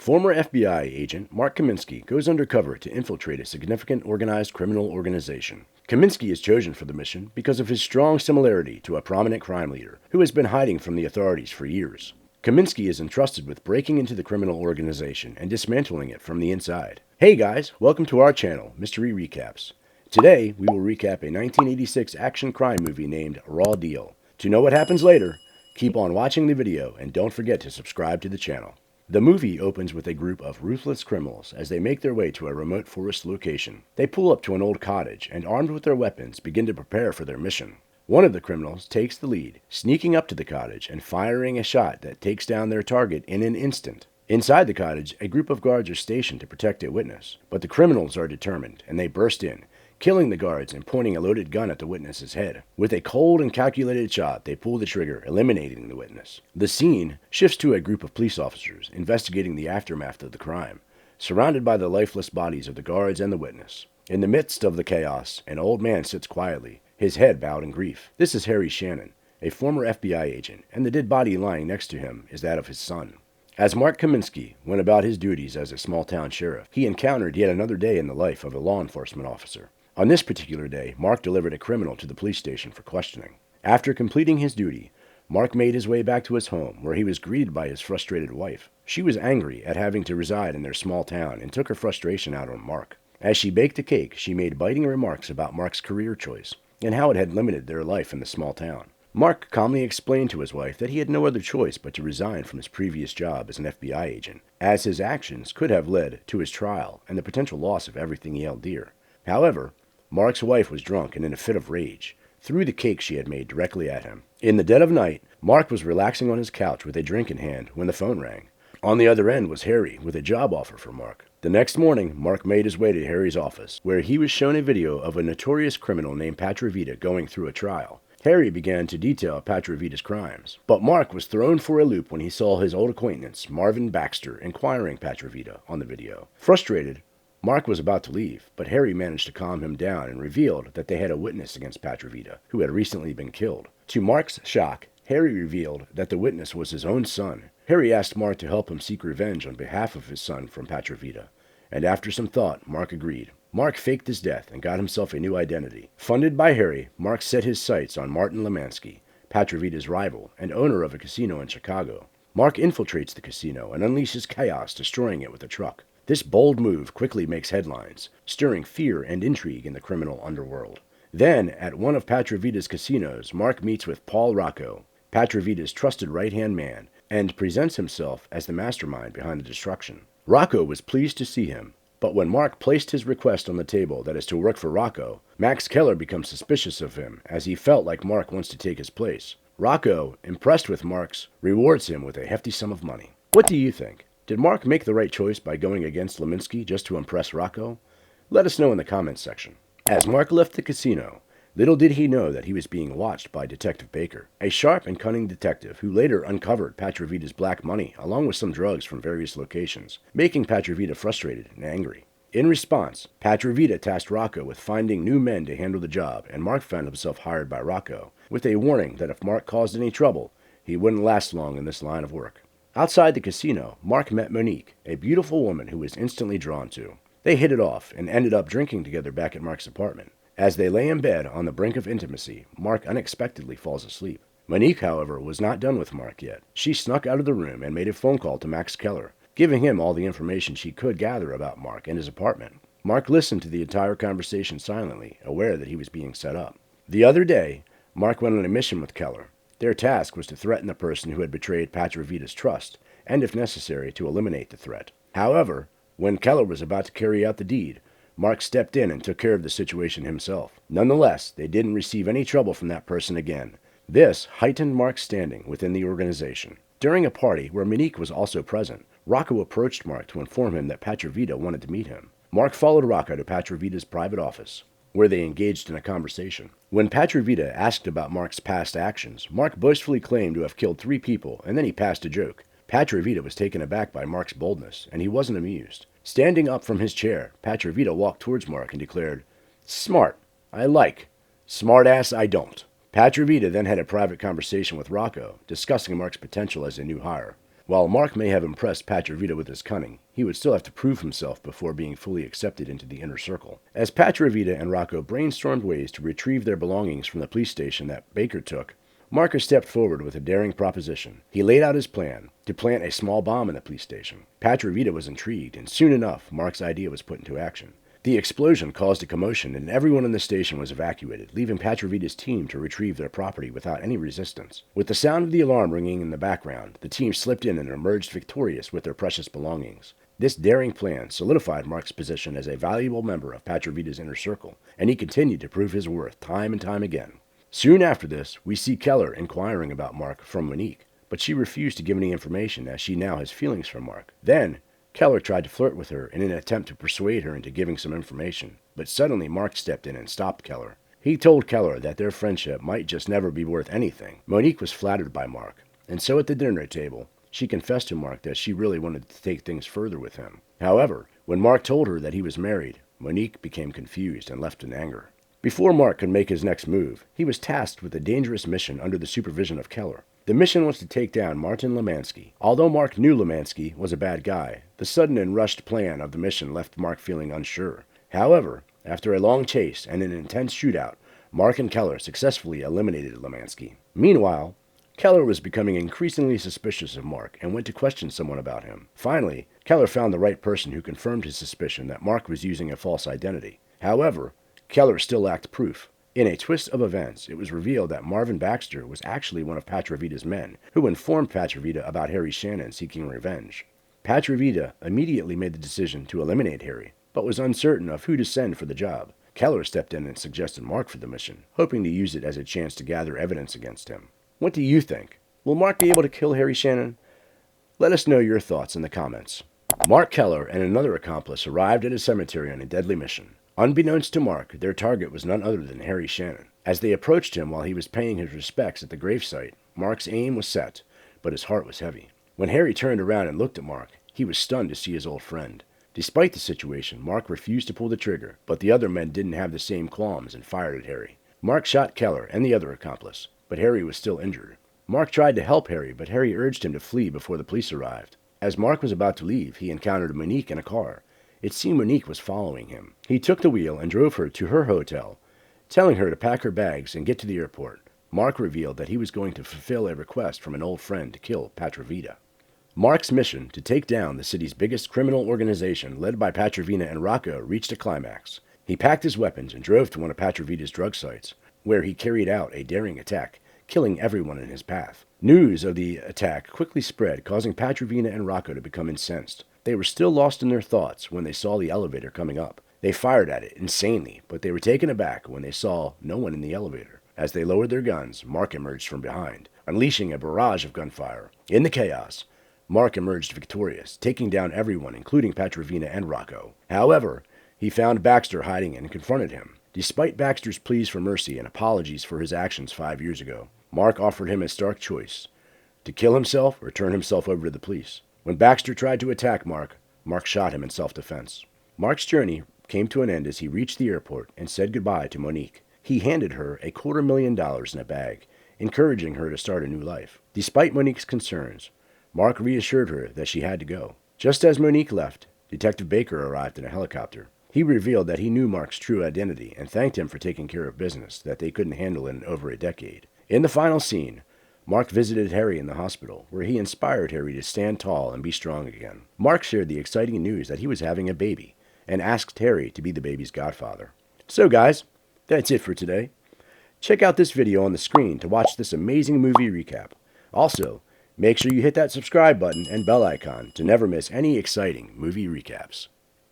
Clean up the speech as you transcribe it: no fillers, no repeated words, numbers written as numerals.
Former FBI agent Mark Kaminsky goes undercover to infiltrate a significant organized criminal organization. Kaminsky is chosen for the mission because of his strong similarity to a prominent crime leader who has been hiding from the authorities for years. Kaminsky is entrusted with breaking into the criminal organization and dismantling it from the inside. Hey guys, welcome to our channel, Mystery Recaps. Today, we will recap a 1986 action crime movie named Raw Deal. To know what happens later, keep on watching the video and don't forget to subscribe to the channel. The movie opens with a group of ruthless criminals as they make their way to a remote forest location. They pull up to an old cottage and, armed with their weapons, begin to prepare for their mission. One of the criminals takes the lead, sneaking up to the cottage and firing a shot that takes down their target in an instant. Inside the cottage, a group of guards are stationed to protect a witness, but the criminals are determined and they burst in, killing the guards and pointing a loaded gun at the witness's head. With a cold and calculated shot, they pull the trigger, eliminating the witness. The scene shifts to a group of police officers investigating the aftermath of the crime, surrounded by the lifeless bodies of the guards and the witness. In the midst of the chaos, an old man sits quietly, his head bowed in grief. This is Harry Shannon, a former FBI agent, and the dead body lying next to him is that of his son. As Mark Kaminsky went about his duties as a small-town sheriff, he encountered yet another day in the life of a law enforcement officer. On this particular day, Mark delivered a criminal to the police station for questioning. After completing his duty, Mark made his way back to his home, where he was greeted by his frustrated wife. She was angry at having to reside in their small town and took her frustration out on Mark. As she baked a cake, she made biting remarks about Mark's career choice and how it had limited their life in the small town. Mark calmly explained to his wife that he had no other choice but to resign from his previous job as an FBI agent, as his actions could have led to his trial and the potential loss of everything he held dear. However, Mark's wife was drunk and in a fit of rage, threw the cake she had made directly at him. In the dead of night, Mark was relaxing on his couch with a drink in hand when the phone rang. On the other end was Harry with a job offer for Mark. The next morning, Mark made his way to Harry's office, where he was shown a video of a notorious criminal named Petrovita going through a trial. Harry began to detail Petrovita's crimes, but Mark was thrown for a loop when he saw his old acquaintance, Marvin Baxter, inquiring Petrovita on the video. Frustrated, Mark was about to leave, but Harry managed to calm him down and revealed that they had a witness against Petrovita, who had recently been killed. To Mark's shock, Harry revealed that the witness was his own son. Harry asked Mark to help him seek revenge on behalf of his son from Petrovita, and after some thought, Mark agreed. Mark faked his death and got himself a new identity. Funded by Harry, Mark set his sights on Martin Lemansky, Petrovita's rival and owner of a casino in Chicago. Mark infiltrates the casino and unleashes chaos, destroying it with a truck. This bold move quickly makes headlines, stirring fear and intrigue in the criminal underworld. Then, at one of Petrovita's casinos, Mark meets with Paul Rocco, Petrovita's trusted right-hand man, and presents himself as the mastermind behind the destruction. Rocco was pleased to see him, but when Mark placed his request on the table that is to work for Rocco, Max Keller becomes suspicious of him as he felt like Mark wants to take his place. Rocco, impressed with Mark's, rewards him with a hefty sum of money. What do you think? Did Mark make the right choice by going against Lemansky just to impress Rocco? Let us know in the comments section. As Mark left the casino, little did he know that he was being watched by Detective Baker, a sharp and cunning detective who later uncovered Petrovita's black money along with some drugs from various locations, making Petrovita frustrated and angry. In response, Petrovita tasked Rocco with finding new men to handle the job, and Mark found himself hired by Rocco, with a warning that if Mark caused any trouble, he wouldn't last long in this line of work. Outside the casino, Mark met Monique, a beautiful woman who was instantly drawn to. They hit it off and ended up drinking together back at Mark's apartment. As they lay in bed on the brink of intimacy, Mark unexpectedly falls asleep. Monique, however, was not done with Mark yet. She snuck out of the room and made a phone call to Max Keller, giving him all the information she could gather about Mark and his apartment. Mark listened to the entire conversation silently, aware that he was being set up. The other day, Mark went on a mission with Keller. Their task was to threaten the person who had betrayed Petrovita's trust, and if necessary, to eliminate the threat. However, when Keller was about to carry out the deed, Mark stepped in and took care of the situation himself. Nonetheless, they didn't receive any trouble from that person again. This heightened Mark's standing within the organization. During a party where Monique was also present, Rocco approached Mark to inform him that Petrovita wanted to meet him. Mark followed Rocco to Petrovita's private office, where they engaged in a conversation. When Petrovita asked about Mark's past actions, Mark boastfully claimed to have killed 3 people, and then he passed a joke. Petrovita was taken aback by Mark's boldness, and he wasn't amused. Standing up from his chair, Petrovita walked towards Mark and declared, "Smart, I like. Smart ass, I don't." Petrovita then had a private conversation with Rocco, discussing Mark's potential as a new hire. While Mark may have impressed Patravita with his cunning, he would still have to prove himself before being fully accepted into the inner circle. As Patravita and Rocco brainstormed ways to retrieve their belongings from the police station that Baker took, Mark stepped forward with a daring proposition. He laid out his plan to plant a small bomb in the police station. Patravita was intrigued, and soon enough, Mark's idea was put into action. The explosion caused a commotion, and everyone in the station was evacuated, leaving Patravita's team to retrieve their property without any resistance. With the sound of the alarm ringing in the background, the team slipped in and emerged victorious with their precious belongings. This daring plan solidified Mark's position as a valuable member of Patravita's inner circle, and he continued to prove his worth time and time again. Soon after this, we see Keller inquiring about Mark from Monique, but she refused to give any information as she now has feelings for Mark. Then, Keller tried to flirt with her in an attempt to persuade her into giving some information, but suddenly Mark stepped in and stopped Keller. He told Keller that their friendship might just never be worth anything. Monique was flattered by Mark, and so at the dinner table, she confessed to Mark that she really wanted to take things further with him. However, when Mark told her that he was married, Monique became confused and left in anger. Before Mark could make his next move, he was tasked with a dangerous mission under the supervision of Keller. The mission was to take down Martin Lemansky. Although Mark knew Lemansky was a bad guy, the sudden and rushed plan of the mission left Mark feeling unsure. However, after a long chase and an intense shootout, Mark and Keller successfully eliminated Lemansky. Meanwhile, Keller was becoming increasingly suspicious of Mark and went to question someone about him. Finally, Keller found the right person who confirmed his suspicion that Mark was using a false identity. However, Keller still lacked proof. In a twist of events, it was revealed that Marvin Baxter was actually one of Patravita's men, who informed Patravita about Harry Shannon seeking revenge. Patravita immediately made the decision to eliminate Harry, but was uncertain of who to send for the job. Keller stepped in and suggested Mark for the mission, hoping to use it as a chance to gather evidence against him. What do you think? Will Mark be able to kill Harry Shannon? Let us know your thoughts in the comments. Mark Keller and another accomplice arrived at a cemetery on a deadly mission. Unbeknownst to Mark, their target was none other than Harry Shannon. As they approached him while he was paying his respects at the gravesite, Mark's aim was set, but his heart was heavy. When Harry turned around and looked at Mark, he was stunned to see his old friend. Despite the situation, Mark refused to pull the trigger, but the other men didn't have the same qualms and fired at Harry. Mark shot Keller and the other accomplice, but Harry was still injured. Mark tried to help Harry, but Harry urged him to flee before the police arrived. As Mark was about to leave, he encountered Monique in a car. It seemed Monique was following him. He took the wheel and drove her to her hotel, telling her to pack her bags and get to the airport. Mark revealed that he was going to fulfill a request from an old friend to kill Patravita. Mark's mission to take down the city's biggest criminal organization, led by Patravita and Rocco, reached a climax. He packed his weapons and drove to one of Patravita's drug sites, where he carried out a daring attack, killing everyone in his path. News of the attack quickly spread, causing Patravita and Rocco to become incensed. They were still lost in their thoughts when they saw the elevator coming up. They fired at it insanely, but they were taken aback when they saw no one in the elevator. As they lowered their guns, Mark emerged from behind, unleashing a barrage of gunfire. In the chaos, Mark emerged victorious, taking down everyone, including Patravita and Rocco. However, he found Baxter hiding and confronted him. Despite Baxter's pleas for mercy and apologies for his actions 5 years ago, Mark offered him a stark choice: to kill himself or turn himself over to the police. When Baxter tried to attack Mark, Mark shot him in self-defense. Mark's journey came to an end as he reached the airport and said goodbye to Monique. He handed her $250,000 in a bag, encouraging her to start a new life. Despite Monique's concerns, Mark reassured her that she had to go. Just as Monique left, Detective Baker arrived in a helicopter. He revealed that he knew Mark's true identity and thanked him for taking care of business that they couldn't handle in over a decade. In the final scene, Mark visited Harry in the hospital, where he inspired Harry to stand tall and be strong again. Mark shared the exciting news that he was having a baby, and asked Harry to be the baby's godfather. So guys, that's it for today. Check out this video on the screen to watch this amazing movie recap. Also, make sure you hit that subscribe button and bell icon to never miss any exciting movie recaps.